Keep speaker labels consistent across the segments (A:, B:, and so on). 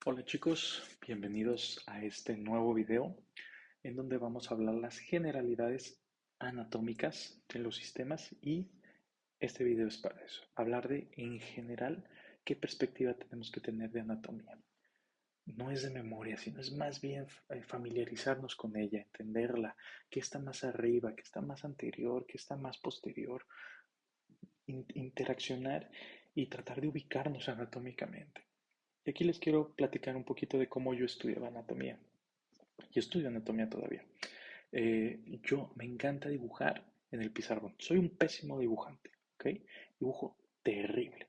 A: Hola chicos, bienvenidos a este nuevo video en donde vamos a hablar las generalidades anatómicas de los sistemas y este video es para eso, hablar de en general qué perspectiva tenemos que tener de anatomía. No es de memoria, sino es más bien familiarizarnos con ella, entenderla, qué está más arriba, qué está más anterior, qué está más posterior, interaccionar y tratar de ubicarnos anatómicamente. Y aquí les quiero platicar un poquito de cómo yo estudiaba anatomía. Yo estudio anatomía todavía. Yo me encanta dibujar en el pizarrón. Soy un pésimo dibujante, ¿ok? Dibujo terrible,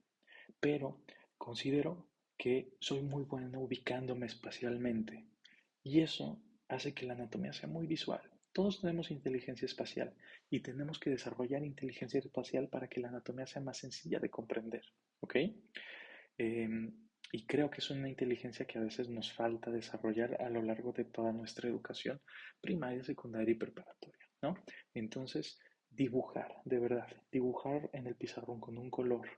A: pero considero que soy muy bueno ubicándome espacialmente y eso hace que la anatomía sea muy visual. Todos tenemos inteligencia espacial y tenemos que desarrollar inteligencia espacial para que la anatomía sea más sencilla de comprender, ¿ok? Y creo que es una inteligencia que a veces nos falta desarrollar a lo largo de toda nuestra educación primaria, secundaria y preparatoria, ¿no? Entonces, dibujar, de verdad, dibujar en el pizarrón con un color,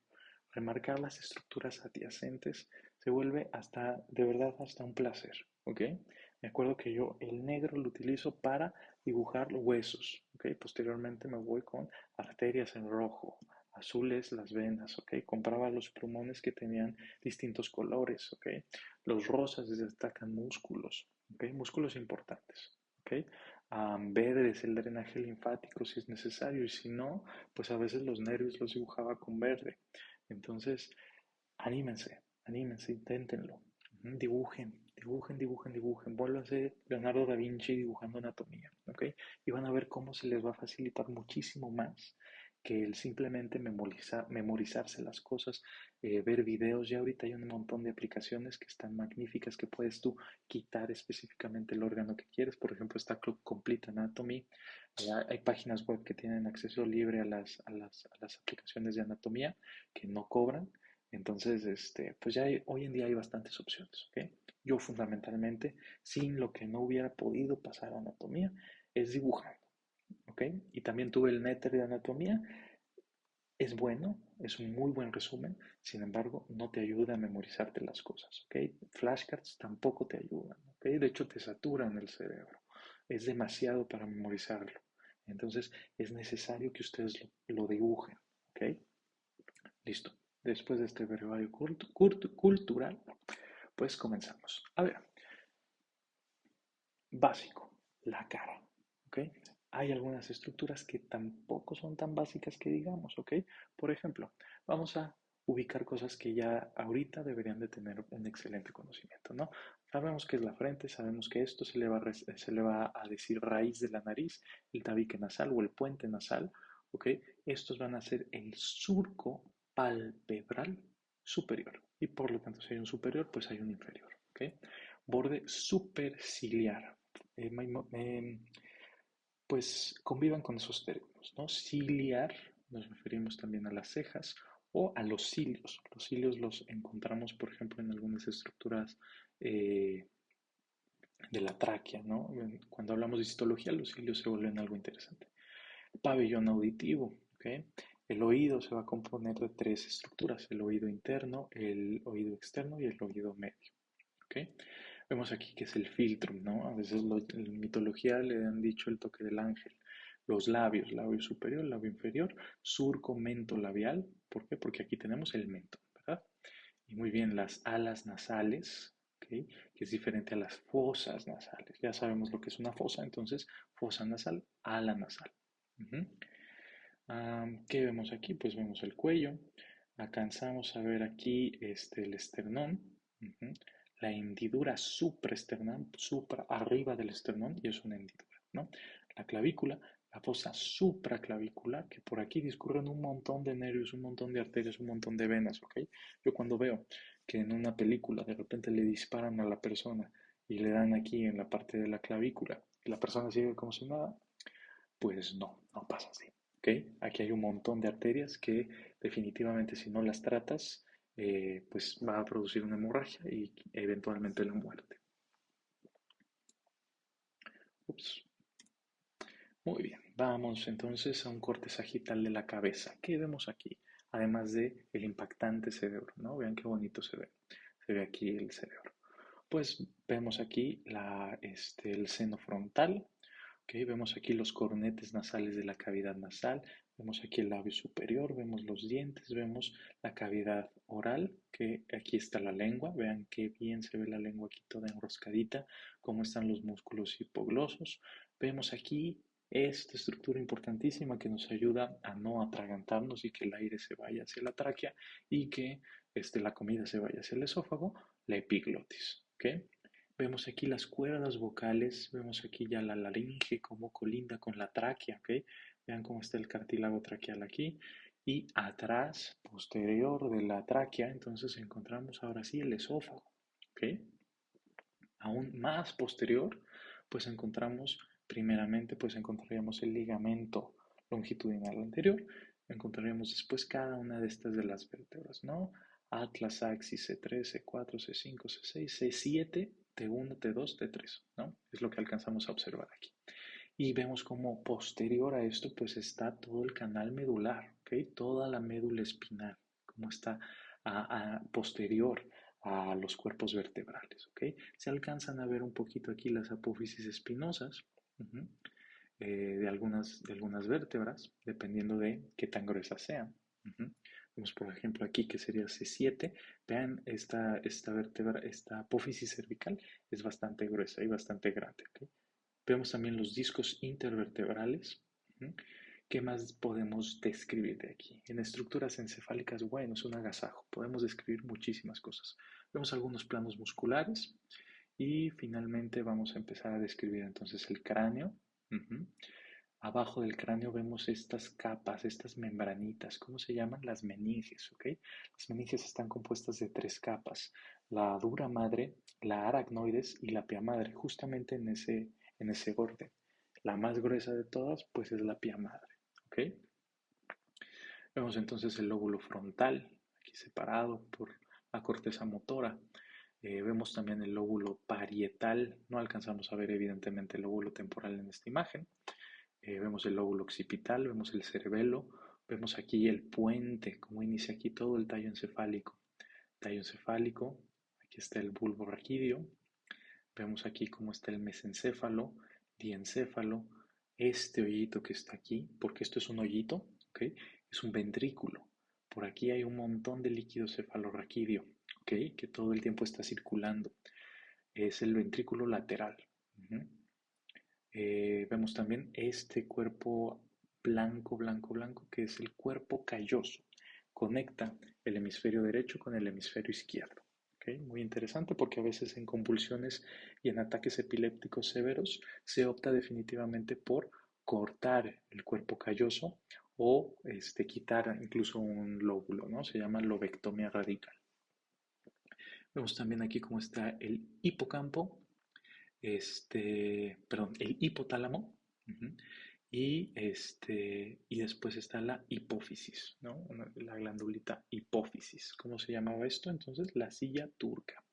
A: remarcar las estructuras adyacentes, se vuelve hasta, de verdad, hasta un placer, ¿ok? Me acuerdo que yo el negro lo utilizo para dibujar huesos, ¿ok? Posteriormente me voy con arterias en rojo, azules las venas, ¿ok? Compraba los plumones que tenían distintos colores, ¿ok? Los rosas destacan músculos, ¿ok? Músculos importantes, ¿ok? Verde es el drenaje linfático si es necesario y si no, pues a veces los nervios los dibujaba con verde. Entonces, anímense, anímense, inténtenlo. Dibujen. Vuelvan a ser Leonardo da Vinci dibujando anatomía, ¿ok? Y van a ver cómo se les va a facilitar muchísimo más que el simplemente memorizarse las cosas, ver videos. Ya ahorita hay un montón de aplicaciones que están magníficas que puedes tú quitar específicamente el órgano que quieres. Por ejemplo, está Complete Anatomy. Hay páginas web que tienen acceso libre a las aplicaciones de anatomía que no cobran. Entonces, pues hoy en día hay bastantes opciones, ¿ok? Yo fundamentalmente, sin lo que no hubiera podido pasar a anatomía, es dibujando, ¿ok? Y también tuve el Netter de anatomía. Es bueno, es un muy buen resumen, sin embargo, no te ayuda a memorizarte las cosas, ¿ok? Flashcards tampoco te ayudan, ¿ok? De hecho, te saturan el cerebro. Es demasiado para memorizarlo. Entonces, es necesario que ustedes lo dibujen, ¿ok? Listo. Después de este brevario cultural, pues comenzamos. A ver, básico, la cara, ¿ok? Hay algunas estructuras que tampoco son tan básicas que digamos, ¿ok? Por ejemplo, vamos a ubicar cosas que ya ahorita deberían de tener un excelente conocimiento, ¿no? Sabemos que es la frente, sabemos que esto se le va a decir raíz de la nariz, el tabique nasal o el puente nasal, ¿ok? Estos van a ser el surco palpebral superior y por lo tanto si hay un superior, pues hay un inferior, ¿ok? Borde superciliar, eh, pues convivan con esos términos, ¿no? Ciliar, nos referimos también a las cejas o a los cilios. Los cilios los encontramos, por ejemplo, en algunas estructuras eh, de la tráquea, ¿no? Cuando hablamos de histología, los cilios se vuelven algo interesante. Pabellón auditivo, ¿ok? El oído se va a componer de tres estructuras, el oído interno, el oído externo y el oído medio. ¿Ok? Vemos aquí que es el filtrum, ¿no? A veces en mitología le han dicho el toque del ángel. Los labios, labio superior, labio inferior, surco mento labial. ¿Por qué? Porque aquí tenemos el mento, ¿verdad? Y muy bien, las alas nasales, ¿ok? Que es diferente a las fosas nasales. Ya sabemos lo que es una fosa, entonces fosa nasal, ala nasal. Ujú. ¿Qué vemos aquí? Pues vemos el cuello. Alcanzamos a ver aquí el esternón. Ujú. La hendidura supraesternal, arriba del esternón, y es una hendidura, ¿no? La clavícula, la fosa supraclavicular, que por aquí discurren un montón de nervios, un montón de arterias, un montón de venas, ¿ok? Yo cuando veo que en una película de repente le disparan a la persona y le dan aquí en la parte de la clavícula y la persona sigue como si nada, pues no, no pasa así. ¿Ok? Aquí hay un montón de arterias que definitivamente si no las tratas, pues va a producir una hemorragia y eventualmente la muerte. Ups. Muy bien, vamos entonces a un corte sagital de la cabeza. ¿Qué vemos aquí? Además de el impactante cerebro, ¿no? Vean qué bonito se ve. Se ve aquí el cerebro. pues vemos aquí el seno frontal. Ok, vemos aquí los cornetes nasales de la cavidad nasal, vemos aquí el labio superior, vemos los dientes, vemos la cavidad oral, que aquí está la lengua, vean qué bien se ve la lengua aquí toda enroscadita, cómo están los músculos hipoglosos. Vemos aquí esta estructura importantísima que nos ayuda a no atragantarnos y que el aire se vaya hacia la tráquea y que la comida se vaya hacia el esófago, la epiglotis. ¿Ok? Vemos aquí las cuerdas vocales, vemos aquí ya la laringe como colinda con la tráquea, ¿ok? Vean cómo está el cartílago traqueal aquí. Y atrás, posterior de la tráquea, entonces encontramos ahora sí el esófago, ¿ok? Aún más posterior, pues encontramos, primeramente, pues encontraríamos el ligamento longitudinal anterior, encontraríamos después cada una de estas de las vértebras, ¿no? Atlas, axis, C3, C4, C5, C6, C7, T1, T2, T3, ¿no? Es lo que alcanzamos a observar aquí. Y vemos como posterior a esto, pues está todo el canal medular, ¿ok? Toda la médula espinal, como está posterior a los cuerpos vertebrales, ¿ok? Se alcanzan a ver un poquito aquí las apófisis espinosas, de algunas vértebras, dependiendo de qué tan gruesas sean. Vemos, por ejemplo, aquí que sería C7. Vean, esta vértebra, esta apófisis cervical es bastante gruesa y bastante grande, ¿ok? Vemos también los discos intervertebrales. ¿Qué más podemos describir de aquí? En estructuras encefálicas, bueno, es un agasajo. Podemos describir muchísimas cosas. Vemos algunos planos musculares y finalmente vamos a empezar a describir entonces el cráneo. Abajo del cráneo vemos estas capas, estas membranitas. ¿Cómo se llaman? Las meninges, ¿ok? Las meninges están compuestas de tres capas: la dura madre, la aracnoides y la pia madre, justamente en ese orden. La más gruesa de todas, pues es la pia madre, ¿ok? Vemos entonces el lóbulo frontal, aquí separado por la corteza motora. Vemos también el lóbulo parietal, no alcanzamos a ver evidentemente el lóbulo temporal en esta imagen. Vemos el lóbulo occipital, vemos el cerebelo, vemos aquí el puente, cómo inicia aquí todo el tallo encefálico. Tallo encefálico, aquí está el bulbo raquídeo, vemos aquí cómo está el mesencéfalo, diencéfalo, este hoyito que está aquí, porque esto es un hoyito, ¿ok? Es un ventrículo. Por aquí hay un montón de líquido cefalorraquídeo, ¿ok? Que todo el tiempo está circulando. Es el ventrículo lateral. Vemos también este cuerpo blanco, blanco, blanco, que es el cuerpo calloso. Conecta el hemisferio derecho con el hemisferio izquierdo. ¿Okay? Muy interesante porque a veces en convulsiones y en ataques epilépticos severos se opta definitivamente por cortar el cuerpo calloso o quitar incluso un lóbulo, ¿no? Se llama lobectomía radical. Vemos también aquí cómo está el hipocampo, el hipotálamo, y después está la hipófisis, ¿no? La glandulita hipófisis. ¿Cómo se llamaba esto? Entonces, la silla turca.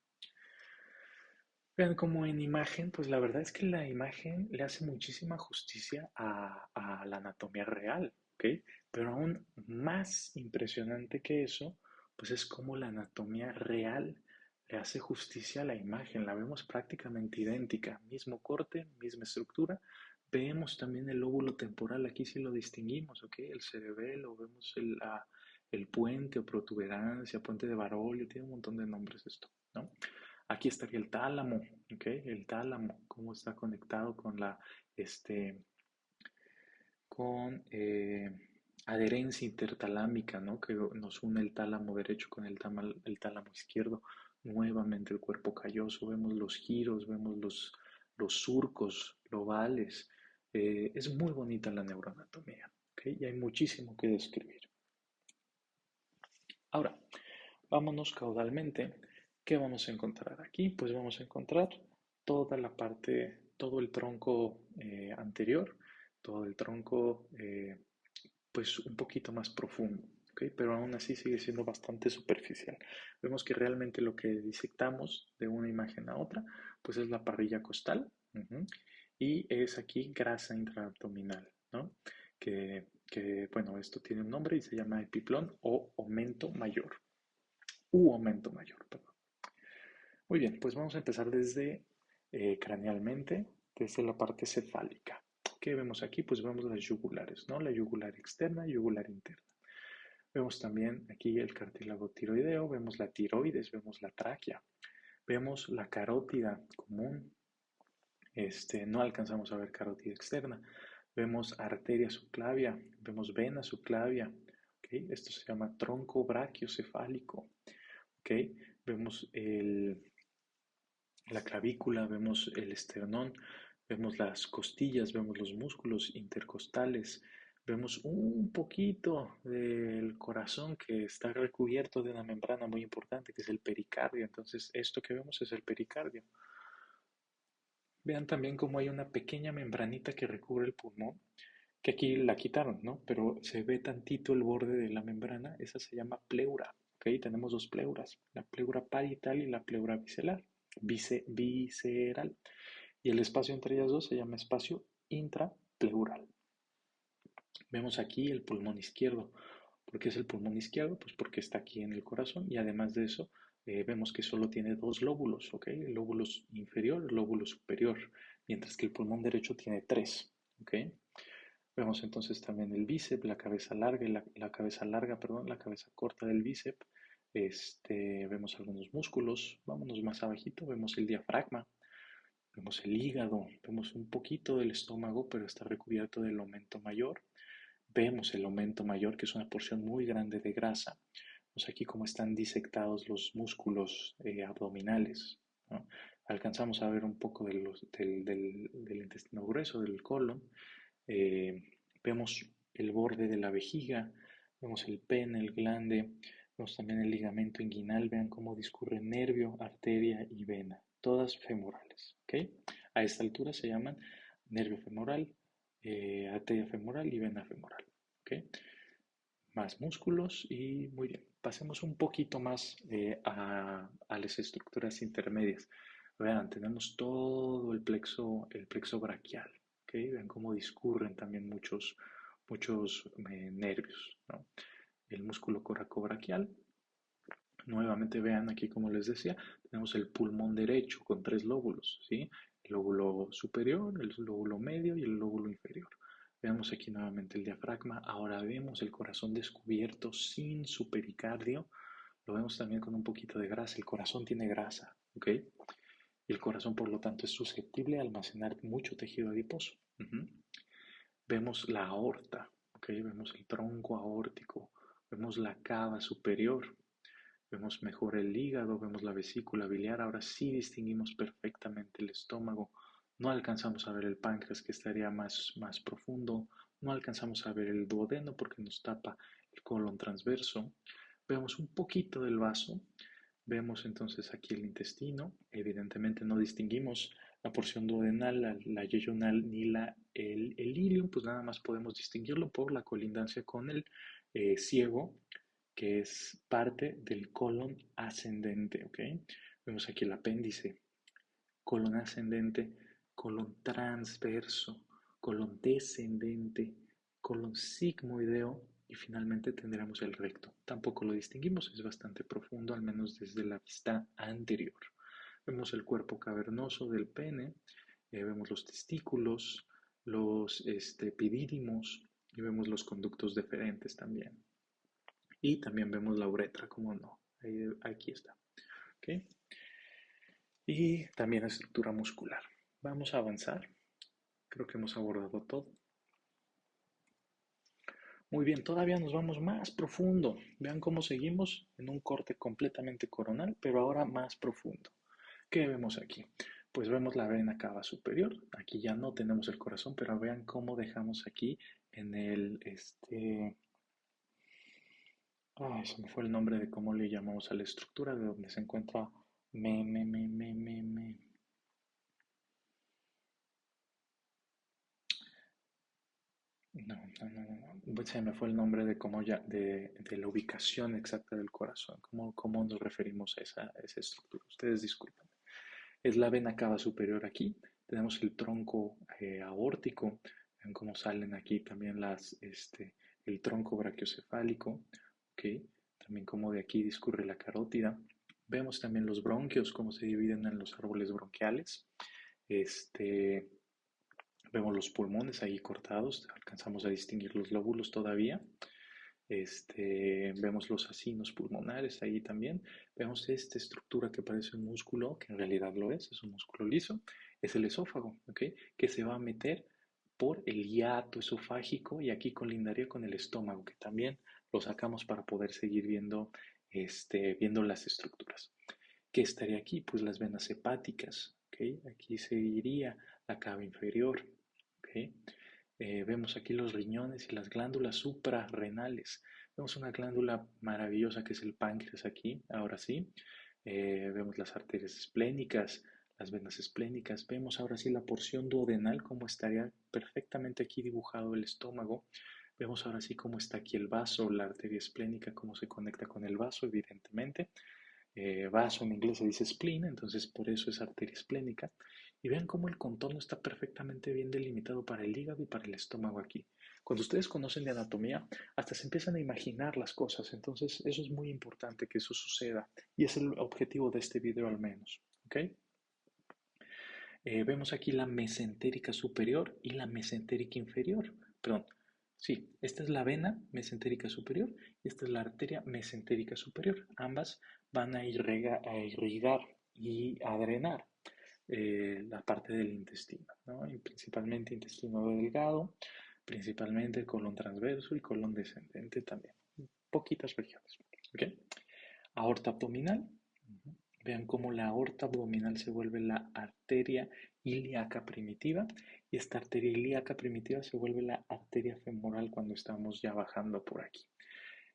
A: Vean como en imagen, pues la verdad es que la imagen le hace muchísima justicia a la anatomía real, ¿ok? Pero aún más impresionante que eso, pues es como la anatomía real le hace justicia a la imagen. La vemos prácticamente idéntica, mismo corte, misma estructura. Vemos también el lóbulo temporal, aquí sí lo distinguimos, ¿ok? El cerebelo, vemos el puente o protuberancia, puente de Barolio, tiene un montón de nombres esto, ¿no? Aquí estaría el tálamo, ¿ok? El tálamo, cómo está conectado con con adherencia intertalámica, ¿no? Que nos une el tálamo derecho con el tálamo izquierdo. Nuevamente el cuerpo calloso, vemos los giros, vemos los surcos lobales. Es muy bonita la neuroanatomía, ¿ok? Y hay muchísimo que describir. Ahora, vámonos caudalmente. ¿Qué vamos a encontrar aquí? Pues vamos a encontrar toda la parte, todo el tronco anterior, todo el tronco pues un poquito más profundo, ¿ok? Pero aún así sigue siendo bastante superficial. Vemos que realmente lo que disectamos de una imagen a otra, pues es la parrilla costal, y es aquí grasa intraabdominal, ¿no? Bueno, esto tiene un nombre y se llama epiplón o aumento mayor, perdón. Muy bien, pues vamos a empezar desde cranealmente, desde la parte cefálica. ¿Qué vemos aquí? Pues vemos las yugulares, ¿no? La yugular externa y yugular interna. Vemos también aquí el cartílago tiroideo, vemos la tiroides, vemos la tráquea, vemos la carótida común, no alcanzamos a ver carótida externa, vemos arteria subclavia, vemos vena subclavia, ¿okay? Esto se llama tronco brachiocefálico, ¿okay? Vemos la clavícula, vemos el esternón, vemos las costillas, vemos los músculos intercostales, vemos un poquito del corazón que está recubierto de una membrana muy importante que es el pericardio. Entonces, esto que vemos es el pericardio. Vean también cómo hay una pequeña membranita que recubre el pulmón, que aquí la quitaron, ¿no? Pero se ve tantito el borde de la membrana, esa se llama pleura, ¿ok? Tenemos dos pleuras, la pleura parietal y la pleura visceral, visceral. Y el espacio entre ellas dos se llama espacio intrapleural. Vemos aquí el pulmón izquierdo. ¿Por qué es el pulmón izquierdo? Pues porque está aquí en el corazón y además de eso vemos que solo tiene dos lóbulos, ¿ok? El lóbulo inferior, el lóbulo superior, mientras que el pulmón derecho tiene tres, ¿ok? Vemos entonces también el bíceps, la cabeza larga, la cabeza larga, perdón, la cabeza corta del bíceps. Vemos algunos músculos. Vámonos más abajito, vemos el diafragma, vemos el hígado, vemos un poquito del estómago, pero está recubierto del aumento mayor. Vemos el aumento mayor, que es una porción muy grande de grasa. Vemos aquí cómo están disectados los músculos abdominales, ¿no? Alcanzamos a ver un poco del intestino grueso, del colon. Eh, Vemos el borde de la vejiga, vemos el pene, el glande, vemos también el ligamento inguinal. Vean cómo discurre nervio, arteria y vena, todas femorales, ¿ok? A esta altura se llaman nervio femoral, arteria femoral y vena femoral, ¿ok? Más músculos y muy bien. Pasemos un poquito más a las estructuras intermedias. Vean, tenemos todo el plexo braquial, ¿ok? Vean cómo discurren también muchos nervios, ¿no? El músculo coracobraquial. Nuevamente vean aquí, como les decía, tenemos el pulmón derecho con tres lóbulos, ¿sí? El lóbulo superior, el lóbulo medio y el lóbulo inferior. Veamos aquí nuevamente el diafragma. Ahora vemos el corazón descubierto sin su pericardio. Lo vemos también con un poquito de grasa. El corazón tiene grasa, ¿ok? Y el corazón, por lo tanto, es susceptible a almacenar mucho tejido adiposo. Vemos la aorta, ¿ok? Vemos el tronco aórtico. Vemos la cava superior. Vemos mejor el hígado, vemos la vesícula biliar. Ahora sí distinguimos perfectamente el estómago. No alcanzamos a ver el páncreas, que estaría más profundo. No alcanzamos a ver el duodeno porque nos tapa el colon transverso. Vemos un poquito del vaso. Vemos entonces aquí el intestino. Evidentemente no distinguimos la porción duodenal, la yeyunal ni el ilium, pues nada más podemos distinguirlo por la colindancia con el ciego, que es parte del colon ascendente, ¿ok? Vemos aquí el apéndice, colon ascendente, colon transverso, colon descendente, colon sigmoideo y finalmente tendremos el recto. Tampoco lo distinguimos, es bastante profundo, al menos desde la vista anterior. Vemos el cuerpo cavernoso del pene, vemos los testículos, los epidídimos y vemos los conductos deferentes también. Y también vemos la uretra, como no. Aquí está. ¿Okay? Y también estructura muscular. Vamos a avanzar. Creo que hemos abordado todo. Muy bien, todavía nos vamos más profundo. Vean cómo seguimos en un corte completamente coronal, pero ahora más profundo. ¿Qué vemos aquí? Pues vemos la vena cava superior. Aquí ya no tenemos el corazón, pero vean cómo dejamos aquí en el, se me fue el nombre de cómo le llamamos a la estructura de donde se encuentra me. No. Se me fue el nombre de cómo ya, de la ubicación exacta del corazón, cómo nos referimos a esa estructura. Ustedes disculpen. Es la vena cava superior aquí. Tenemos el tronco aórtico. Ven cómo salen aquí también el tronco brachiocefálico. ¿Ok? También como de aquí discurre la carótida. Vemos también los bronquios, cómo se dividen en los árboles bronquiales. Este, Vemos los pulmones ahí cortados, alcanzamos a distinguir los lóbulos todavía. Vemos los acinos pulmonares ahí también. Vemos esta estructura que parece un músculo, que en realidad lo es un músculo liso, es el esófago, ¿ok? Que se va a meter por el hiato esofágico y aquí colindaría con el estómago, que también lo sacamos para poder seguir viendo las estructuras. ¿Qué estaría aquí? Pues las venas hepáticas, ¿ok? Aquí seguiría la cava inferior, ¿ok? Vemos aquí los riñones y las glándulas suprarrenales. Vemos una glándula maravillosa que es el páncreas aquí, ahora sí. Vemos las arterias esplénicas, las venas esplénicas. Vemos ahora sí la porción duodenal, cómo estaría perfectamente aquí dibujado el estómago. Vemos ahora sí cómo está aquí el vaso, la arteria esplénica, cómo se conecta con el vaso, evidentemente. Vaso en inglés se dice spleen, entonces por eso es arteria esplénica. Y vean cómo el contorno está perfectamente bien delimitado para el hígado y para el estómago aquí. Cuando ustedes conocen de anatomía, hasta se empiezan a imaginar las cosas, entonces eso es muy importante que eso suceda y es el objetivo de este video al menos. ¿Ok? Vemos aquí la mesentérica superior y la mesentérica inferior. Perdón, sí, esta es la vena mesentérica superior y esta es la arteria mesentérica superior. Ambas van a irrigar y a drenar la parte del intestino, ¿no? Y principalmente intestino delgado, principalmente el colon transverso y colon descendente también. Poquitas regiones. ¿Ok? Aorta abdominal. Vean cómo la aorta abdominal se vuelve la arteria ilíaca primitiva y esta arteria ilíaca primitiva se vuelve la arteria femoral cuando estamos ya bajando por aquí.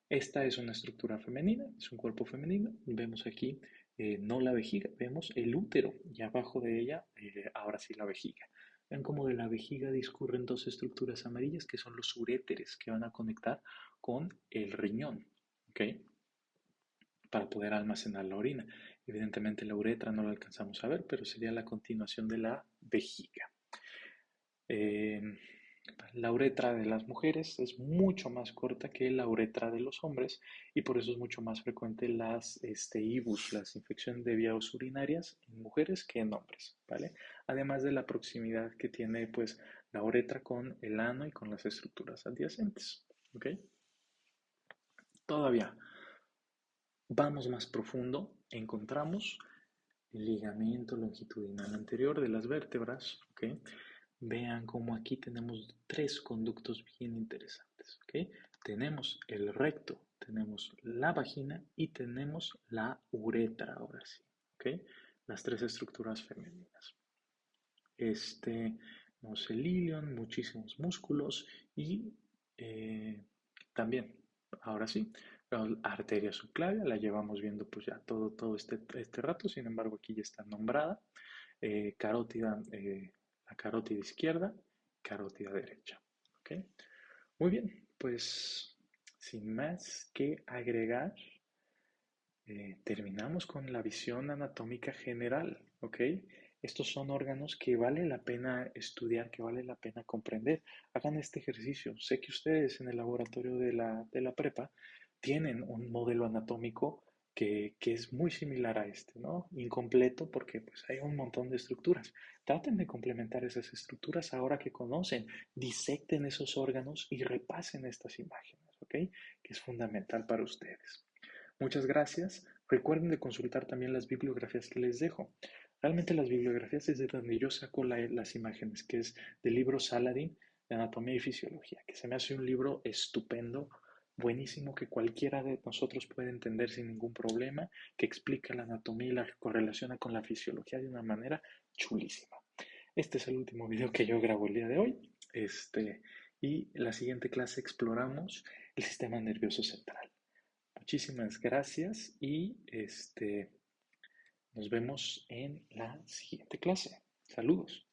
A: Esta es una estructura femenina, es un cuerpo femenino. Vemos aquí no la vejiga, vemos el útero y abajo de ella ahora sí la vejiga. Vean cómo de la vejiga discurren dos estructuras amarillas que son los uréteres que van a conectar con el riñón. ¿Ok? Para poder almacenar la orina. Evidentemente la uretra no la alcanzamos a ver, pero sería la continuación de la vejiga. Eh, la uretra de las mujeres es mucho más corta que la uretra de los hombres y por eso es mucho más frecuente las IBUs, las infecciones de vías urinarias en mujeres que en hombres, ¿vale? Además de la proximidad que tiene pues la uretra con el ano y con las estructuras adyacentes, ¿ok? Todavía vamos más profundo, encontramos el ligamento longitudinal anterior de las vértebras, ¿ok? Vean cómo aquí tenemos tres conductos bien interesantes, ¿ok? Tenemos el recto, tenemos la vagina y tenemos la uretra, ahora sí, ¿ok? Las tres estructuras femeninas. Tenemos el ilion, muchísimos músculos y también, ahora sí, la arteria subclavia, la llevamos viendo pues ya todo este rato, sin embargo aquí ya está nombrada, carótida, la carótida izquierda, carótida derecha, ¿ok? Muy bien, pues sin más que agregar, terminamos con la visión anatómica general, ¿ok? Estos son órganos que vale la pena estudiar, que vale la pena comprender. Hagan este ejercicio. Sé que ustedes en el laboratorio de la prepa tienen un modelo anatómico que es muy similar a este, ¿no? Incompleto porque pues hay un montón de estructuras. Traten de complementar esas estructuras ahora que conocen, disecten esos órganos y repasen estas imágenes, ¿ok? Que es fundamental para ustedes. Muchas gracias. Recuerden de consultar también las bibliografías que les dejo. Realmente las bibliografías es de donde yo saco las imágenes, que es del libro Saladin de Anatomía y Fisiología, que se me hace un libro estupendo, buenísimo, que cualquiera de nosotros puede entender sin ningún problema, que explica la anatomía y la correlaciona con la fisiología de una manera chulísima. Este es el último video que yo grabo el día de hoy. Y en la siguiente clase exploramos el sistema nervioso central. Muchísimas gracias y nos vemos en la siguiente clase. Saludos.